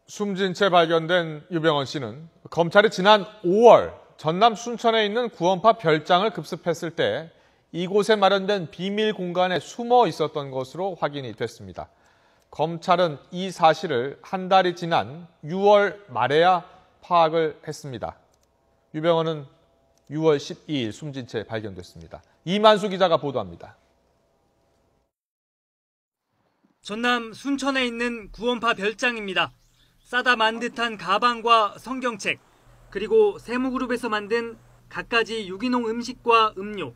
숨진 채 발견된 유병헌 씨는 검찰이 지난 5월 전남 순천에 있는 구원파 별장을 급습했을 때 이곳에 마련된 비밀 공간에 숨어 있었던 것으로 확인이 됐습니다. 검찰은 이 사실을 한 달이 지난 6월 말에야 파악을 했습니다. 유병헌은 6월 12일 숨진 채 발견됐습니다. 이만수 기자가 보도합니다. 전남 순천에 있는 구원파 별장입니다. 싸다 만 듯한 가방과 성경책, 그리고 세무그룹에서 만든 갖가지 유기농 음식과 음료.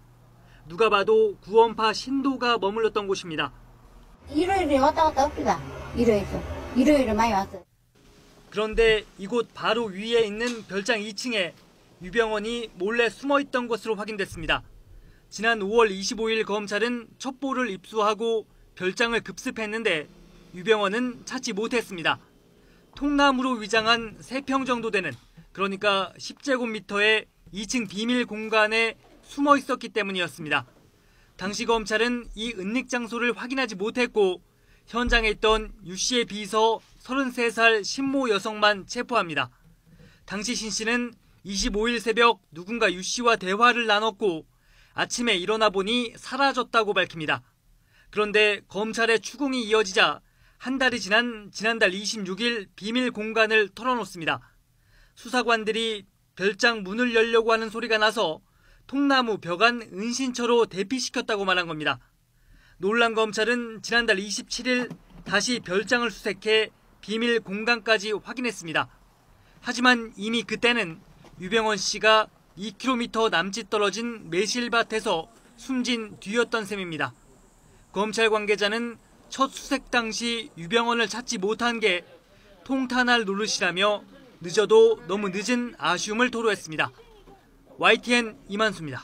누가 봐도 구원파 신도가 머물렀던 곳입니다. 일요일에 왔다 갔다 합시다. 일요일에 많이 왔어요. 그런데 이곳 바로 위에 있는 별장 2층에 유병헌이 몰래 숨어있던 것으로 확인됐습니다. 지난 5월 25일 검찰은 첩보를 입수하고 별장을 급습했는데 유병헌은 찾지 못했습니다. 통나무로 위장한 3평 정도 되는, 그러니까 10제곱미터의 2층 비밀 공간에 숨어 있었기 때문이었습니다. 당시 검찰은 이 은닉 장소를 확인하지 못했고 현장에 있던 유 씨의 비서 33살 신모 여성만 체포합니다. 당시 신 씨는 25일 새벽 누군가 유 씨와 대화를 나눴고 아침에 일어나 보니 사라졌다고 밝힙니다. 그런데 검찰의 추궁이 이어지자 한 달이 지난 지난달 26일 비밀 공간을 털어놓습니다. 수사관들이 별장 문을 열려고 하는 소리가 나서 통나무 벽안 은신처로 대피시켰다고 말한 겁니다. 놀란 검찰은 지난달 27일 다시 별장을 수색해 비밀 공간까지 확인했습니다. 하지만 이미 그때는 유병헌 씨가 2km 남짓 떨어진 매실밭에서 숨진 뒤였던 셈입니다. 검찰 관계자는 첫 수색 당시 유병헌을 찾지 못한 게 통탄할 노릇이라며 늦어도 너무 늦은 아쉬움을 토로했습니다. YTN 이만수입니다.